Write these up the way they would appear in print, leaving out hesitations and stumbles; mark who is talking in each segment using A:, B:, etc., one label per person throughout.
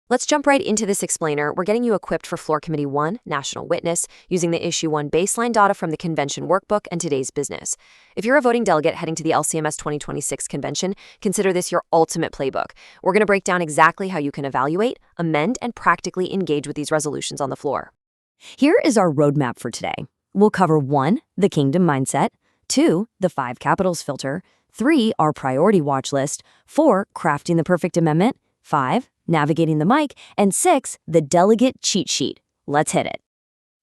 A: Let's jump right into this explainer. We're getting you equipped for Floor Committee 1, National Witness, using the Issue 1 baseline data from the Convention Workbook and today's business. If you're a voting delegate heading to the LCMS 2026 Convention, consider this your ultimate playbook. We're going to break down exactly how you can evaluate, amend, and practically engage with these resolutions on the floor.
B: Here is our roadmap for today. We'll cover 1, the kingdom mindset, 2, the 5 capitals filter, 3, our priority watch list, 4, crafting the perfect amendment, 5, navigating the mic, and 6, the delegate cheat sheet. Let's hit it.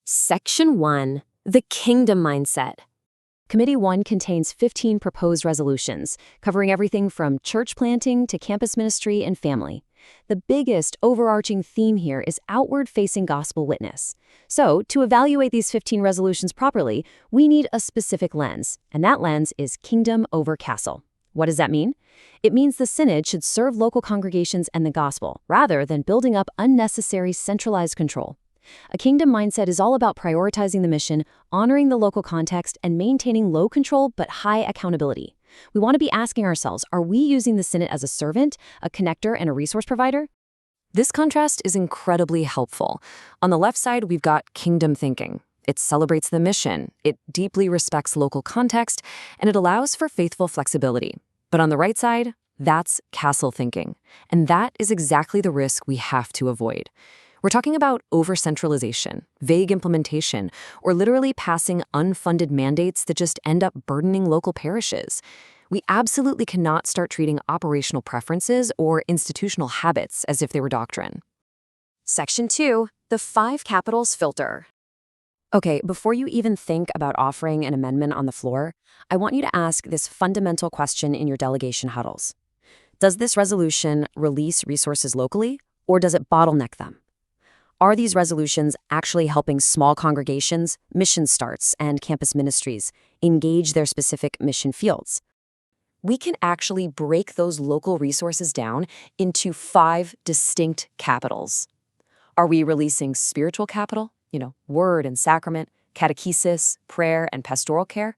A: Section 1, the kingdom mindset. Committee 1 contains 15 proposed resolutions, covering everything from church planting to campus ministry and family. The biggest overarching theme here is outward-facing gospel witness. So, to evaluate these 15 resolutions properly, we need a specific lens, and that lens is kingdom over castle. What does that mean? It means the Synod should serve local congregations and the gospel, rather than building up unnecessary centralized control. A kingdom mindset is all about prioritizing the mission, honoring the local context, and maintaining low control but high accountability. We want to be asking ourselves, are we using the Synod as a servant, a connector, and a resource provider?
C: This contrast is incredibly helpful. On the left side, we've got kingdom thinking. It celebrates the mission, it deeply respects local context, and it allows for faithful flexibility. But on the right side, that's castle thinking. And that is exactly the risk we have to avoid. We're talking about over-centralization, vague implementation, or literally passing unfunded mandates that just end up burdening local parishes. We absolutely cannot start treating operational preferences or institutional habits as if they were doctrine.
A: Section 2, the 5 capitals filter.
B: Okay, before you even think about offering an amendment on the floor, I want you to ask this fundamental question in your delegation huddles. Does this resolution release resources locally, or does it bottleneck them? Are these resolutions actually helping small congregations, mission starts, and campus ministries engage their specific mission fields? We can actually break those local resources down into 5 distinct capitals. Are we releasing spiritual capital? Word and sacrament, catechesis, prayer, and pastoral care?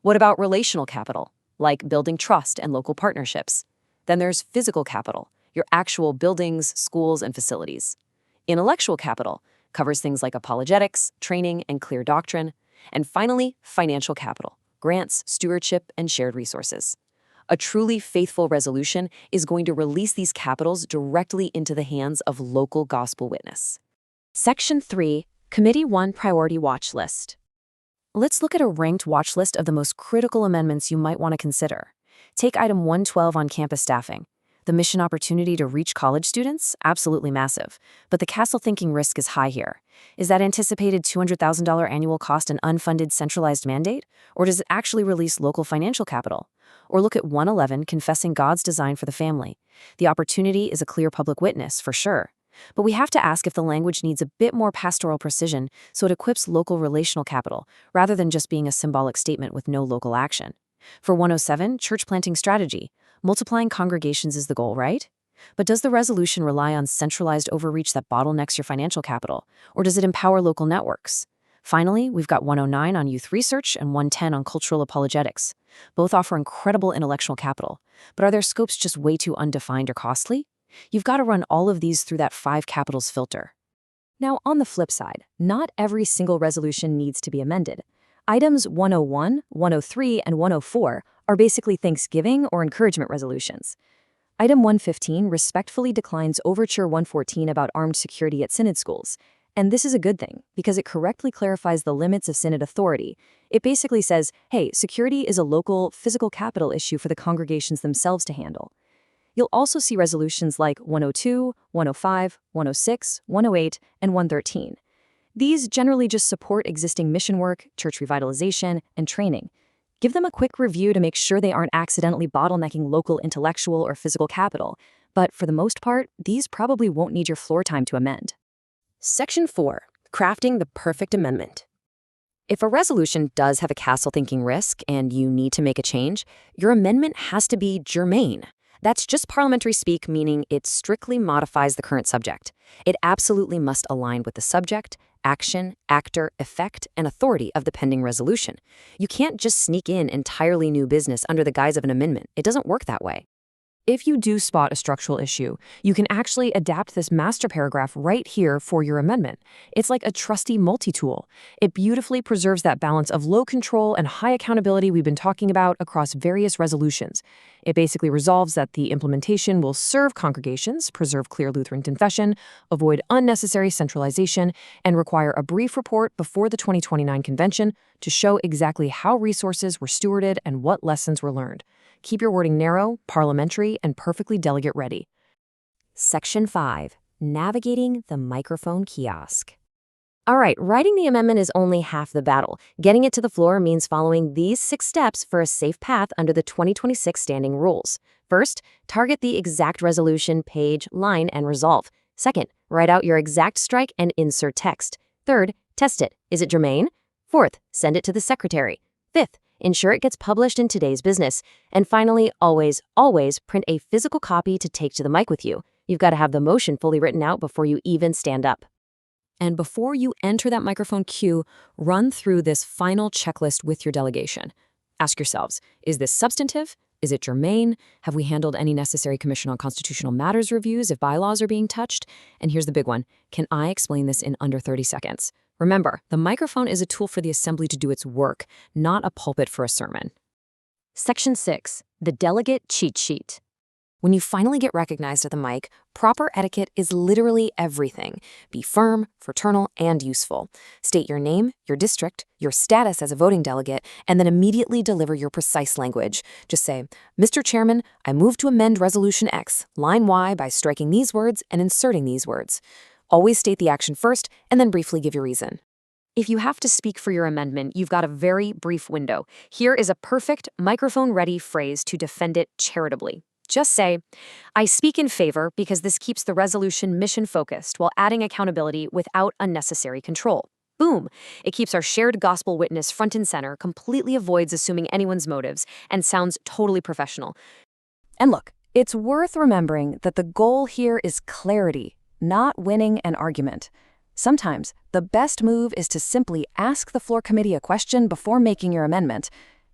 B: What about relational capital, like building trust and local partnerships? Then there's physical capital, your actual buildings, schools, and facilities. Intellectual capital covers things like apologetics, training, and clear doctrine. And finally, financial capital, grants, stewardship, and shared resources. A truly faithful resolution is going to release these capitals directly into the hands of local gospel witness.
A: Section 3, Committee 1 Priority Watch List.
B: Let's look at a ranked watch list of the most critical amendments you might want to consider. Take item 112 on campus staffing. The mission opportunity to reach college students? Absolutely massive. But the castle thinking risk is high here. Is that anticipated $200,000 annual cost an unfunded centralized mandate? Or does it actually release local financial capital? Or look at 111, confessing God's design for the family. The opportunity is a clear public witness, for sure. But we have to ask if the language needs a bit more pastoral precision so it equips local relational capital, rather than just being a symbolic statement with no local action. For 107, church planting strategy. Multiplying congregations is the goal, right? But does the resolution rely on centralized overreach that bottlenecks your financial capital, or does it empower local networks? Finally, we've got 109 on youth research and 110 on cultural apologetics. Both offer incredible intellectual capital, but are their scopes just way too undefined or costly? You've got to run all of these through that 5 capitals filter.
A: Now, on the flip side, not every single resolution needs to be amended. Items 101, 103, and 104 are basically Thanksgiving or encouragement resolutions. Item 115 respectfully declines Overture 114 about armed security at Synod schools. And this is a good thing, because it correctly clarifies the limits of Synod authority. It basically says, hey, security is a local, physical capital issue for the congregations themselves to handle. You'll also see resolutions like 102, 105, 106, 108, and 113. These generally just support existing mission work, church revitalization, and training. Give them a quick review to make sure they aren't accidentally bottlenecking local intellectual or physical capital, but for the most part, these probably won't need your floor time to amend.
B: Section 4, crafting the perfect amendment. If a resolution does have a castle-thinking risk and you need to make a change, your amendment has to be germane. That's just parliamentary speak, meaning it strictly modifies the current subject. It absolutely must align with the subject, action, actor, effect, and authority of the pending resolution. You can't just sneak in entirely new business under the guise of an amendment. It doesn't work that way.
C: If you do spot a structural issue, you can actually adapt this master paragraph right here for your amendment. It's like a trusty multi-tool. It beautifully preserves that balance of low control and high accountability we've been talking about across various resolutions. It basically resolves that the implementation will serve congregations, preserve clear Lutheran confession, avoid unnecessary centralization, and require a brief report before the 2029 convention to show exactly how resources were stewarded and what lessons were learned. Keep your wording narrow, parliamentary, and perfectly delegate-ready.
B: Section 5. Navigating the microphone kiosk. All right, writing the amendment is only half the battle. Getting it to the floor means following these 6 steps for a safe path under the 2026 standing rules. First, target the exact resolution, page, line, and resolve. Second, write out your exact strike and insert text. Third, test it. Is it germane? Fourth, send it to the secretary. Fifth, ensure it gets published in today's business. And finally, always print a physical copy to take to the mic with you. You've got to have the motion fully written out before you even stand up.
C: And before you enter that microphone queue, run through this final checklist with your delegation. Ask yourselves, is this substantive? Is it germane? Have we handled any necessary Commission on Constitutional Matters reviews if bylaws are being touched? And here's the big one. Can I explain this in under 30 seconds? Remember, the microphone is a tool for the assembly to do its work, not a pulpit for a sermon.
B: Section 6. The delegate cheat sheet.
C: When you finally get recognized at the mic, proper etiquette is literally everything. Be firm, fraternal, and useful. State your name, your district, your status as a voting delegate, and then immediately deliver your precise language. Just say, Mr. Chairman, I move to amend Resolution X, line Y, by striking these words and inserting these words. Always state the action first, and then briefly give your reason.
A: If you have to speak for your amendment, you've got a very brief window. Here is a perfect microphone-ready phrase to defend it charitably. Just say, I speak in favor because this keeps the resolution mission-focused while adding accountability without unnecessary control. Boom! It keeps our shared gospel witness front and center, completely avoids assuming anyone's motives, and sounds totally professional.
D: And look, it's worth remembering that the goal here is clarity, not winning an argument. Sometimes, the best move is to simply ask the floor committee a question before making your amendment.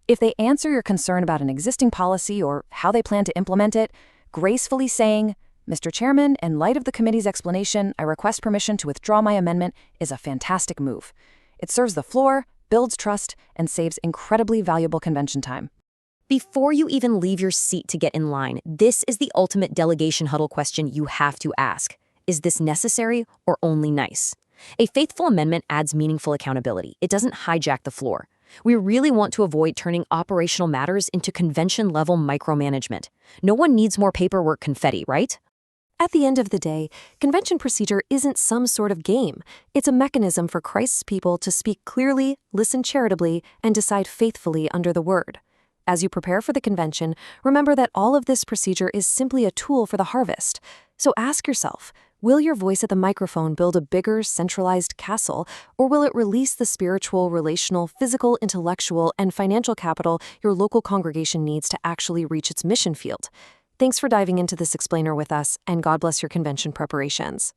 D: If they answer your concern about an existing policy or how they plan to implement it, gracefully saying, Mr. Chairman, in light of the committee's explanation, I request permission to withdraw my amendment is a fantastic move. It serves the floor, builds trust, and saves incredibly valuable convention time.
B: Before you even leave your seat to get in line, this is the ultimate delegation huddle question you have to ask. Is this necessary or only nice? A faithful amendment adds meaningful accountability. It doesn't hijack the floor. We really want to avoid turning operational matters into convention-level micromanagement. No one needs more paperwork confetti, right?
C: At the end of the day, convention procedure isn't some sort of game. It's a mechanism for Christ's people to speak clearly, listen charitably, and decide faithfully under the word. As you prepare for the convention, remember that all of this procedure is simply a tool for the harvest. So ask yourself, will your voice at the microphone build a bigger, centralized castle, or will it release the spiritual, relational, physical, intellectual, and financial capital your local congregation needs to actually reach its mission field? Thanks for diving into this explainer with us, and God bless your convention preparations.